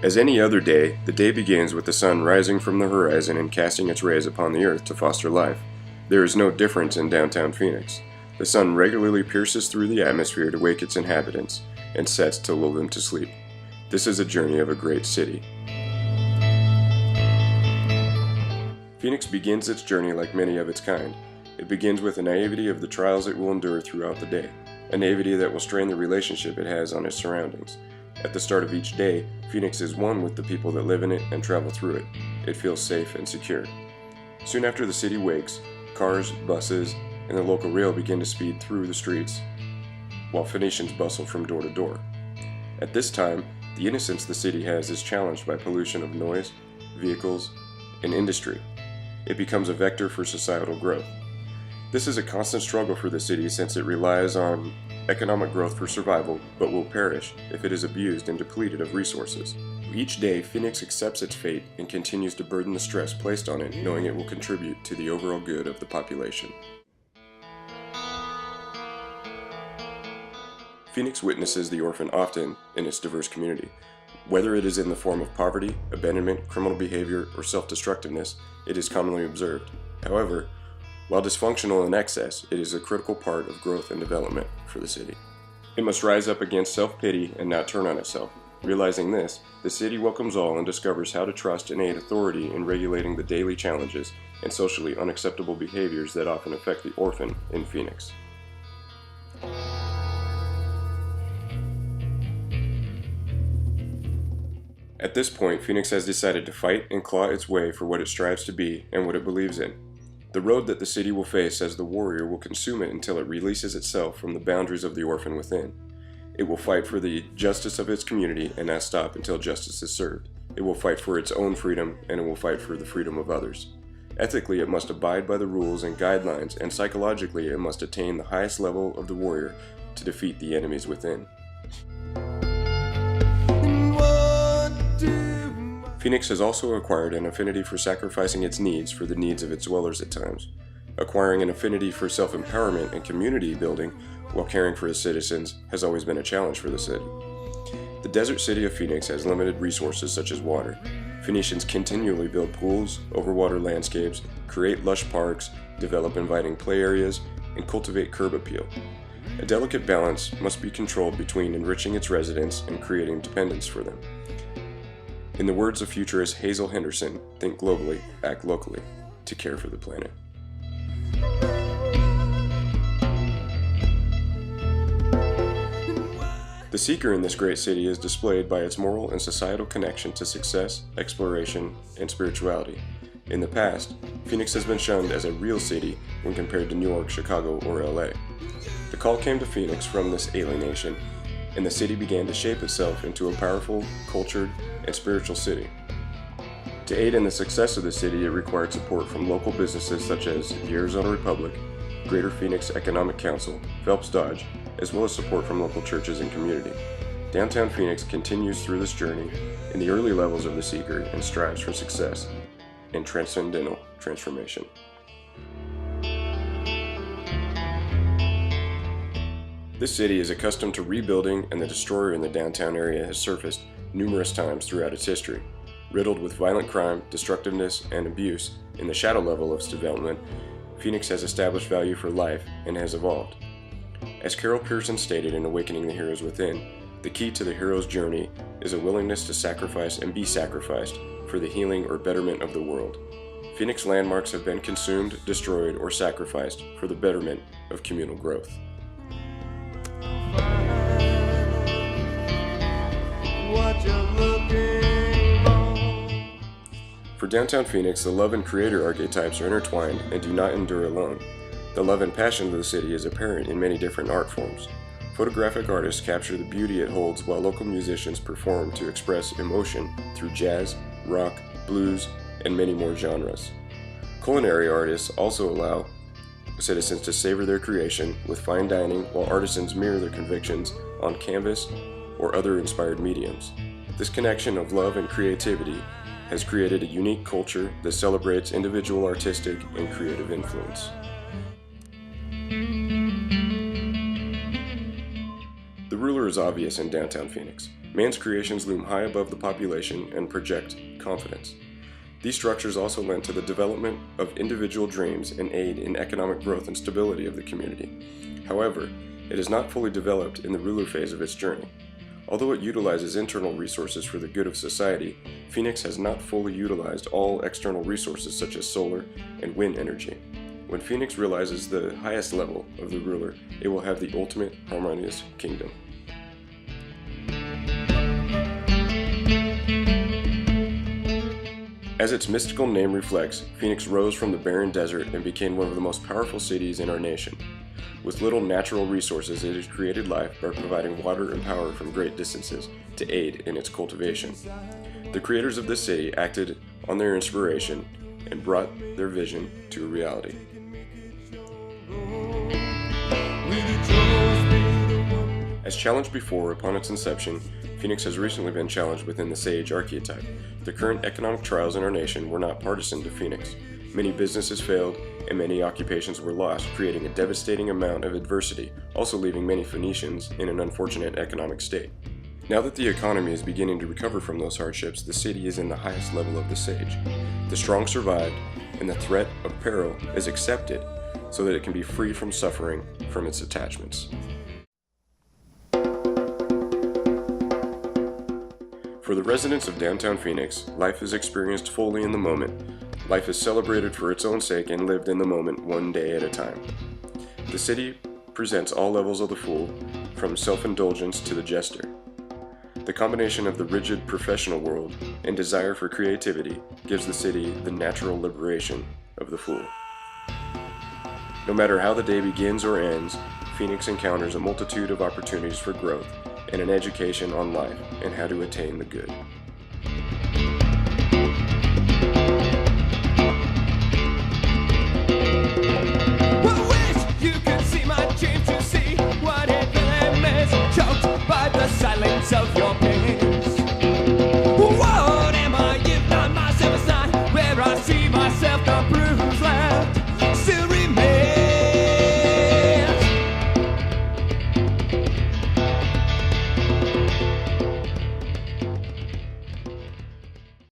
As any other day, the day begins with the sun rising from the horizon and casting its rays upon the earth to foster life. There is no difference in downtown Phoenix. The sun regularly pierces through the atmosphere to wake its inhabitants, and sets to lull them to sleep. This is a journey of a great city. Phoenix begins its journey like many of its kind. It begins with a naivety of the trials it will endure throughout the day, a naivety that will strain the relationship it has on its surroundings. At the start of each day, Phoenix is one with the people that live in it and travel through it. It feels safe and secure. Soon after the city wakes, cars, buses, and the local rail begin to speed through the streets, while Phoenicians bustle from door to door. At this time, the innocence the city has is challenged by pollution of noise, vehicles, and industry. It becomes a vector for societal growth. This is a constant struggle for the city since it relies on economic growth for survival, but will perish if it is abused and depleted of resources. Each day, Phoenix accepts its fate and continues to burden the stress placed on it, knowing it will contribute to the overall good of the population. Phoenix witnesses the orphan often in its diverse community. Whether it is in the form of poverty, abandonment, criminal behavior, or self-destructiveness, it is commonly observed. However, while dysfunctional in excess, it is a critical part of growth and development for the city. It must rise up against self-pity and not turn on itself. Realizing this, the city welcomes all and discovers how to trust and aid authority in regulating the daily challenges and socially unacceptable behaviors that often affect the orphan in Phoenix. At this point, Phoenix has decided to fight and claw its way for what it strives to be and what it believes in. The road that the city will face as the warrior will consume it until it releases itself from the boundaries of the orphan within. It will fight for the justice of its community and not stop until justice is served. It will fight for its own freedom, and it will fight for the freedom of others. Ethically, it must abide by the rules and guidelines, and psychologically, it must attain the highest level of the warrior to defeat the enemies within. Phoenix has also acquired an affinity for sacrificing its needs for the needs of its dwellers at times. Acquiring an affinity for self-empowerment and community building while caring for its citizens has always been a challenge for the city. The desert city of Phoenix has limited resources such as water. Phoenicians continually build pools, overwater landscapes, create lush parks, develop inviting play areas, and cultivate curb appeal. A delicate balance must be controlled between enriching its residents and creating dependence for them. In the words of futurist Hazel Henderson, think globally, act locally, to care for the planet. The seeker in this great city is displayed by its moral and societal connection to success, exploration, and spirituality. In the past, Phoenix has been shunned as a real city when compared to New York, Chicago, or LA. The call came to Phoenix from this alienation, and the city began to shape itself into a powerful, cultured, and spiritual city. To aid in the success of the city, it required support from local businesses such as the Arizona Republic, Greater Phoenix Economic Council, Phelps Dodge, as well as support from local churches and community. Downtown Phoenix continues through this journey in the early levels of the seeker and strives for success and transcendental transformation. This city is accustomed to rebuilding, and the destroyer in the downtown area has surfaced numerous times throughout its history. Riddled with violent crime, destructiveness, and abuse, in the shadow level of its development, Phoenix has established value for life and has evolved. As Carol Pearson stated in Awakening the Heroes Within, the key to the hero's journey is a willingness to sacrifice and be sacrificed for the healing or betterment of the world. Phoenix landmarks have been consumed, destroyed, or sacrificed for the betterment of communal growth. For downtown Phoenix, the love and creator archetypes are intertwined and do not endure alone. The love and passion of the city is apparent in many different art forms. Photographic artists capture the beauty it holds, while local musicians perform to express emotion through jazz, rock, blues, and many more genres. Culinary artists also allow citizens to savor their creation with fine dining, while artisans mirror their convictions on canvas or other inspired mediums. This connection of love and creativity has created a unique culture that celebrates individual artistic and creative influence. The ruler is obvious in downtown Phoenix. Man's creations loom high above the population and project confidence. These structures also lend to the development of individual dreams and aid in economic growth and stability of the community. However, it is not fully developed in the ruler phase of its journey. Although it utilizes internal resources for the good of society, Phoenix has not fully utilized all external resources such as solar and wind energy. When Phoenix realizes the highest level of the ruler, it will have the ultimate harmonious kingdom. As its mystical name reflects, Phoenix rose from the barren desert and became one of the most powerful cities in our nation. With little natural resources, it has created life by providing water and power from great distances to aid in its cultivation. The creators of this city acted on their inspiration and brought their vision to a reality. As challenged before upon its inception, Phoenix has recently been challenged within the sage archetype. The current economic trials in our nation were not partisan to Phoenix. Many businesses failed, and many occupations were lost, creating a devastating amount of adversity, also leaving many Phoenicians in an unfortunate economic state. Now that the economy is beginning to recover from those hardships, the city is in the highest level of the sage. The strong survived, and the threat of peril is accepted so that it can be free from suffering from its attachments. For the residents of downtown Phoenix, life is experienced fully in the moment. Life is celebrated for its own sake and lived in the moment, one day at a time. The city presents all levels of the fool, from self-indulgence to the jester. The combination of the rigid professional world and desire for creativity gives the city the natural liberation of the fool. No matter how the day begins or ends, Phoenix encounters a multitude of opportunities for growth and an education on life and how to attain the good. Silence of your pains. What am I if not myself? It's not where I see myself, the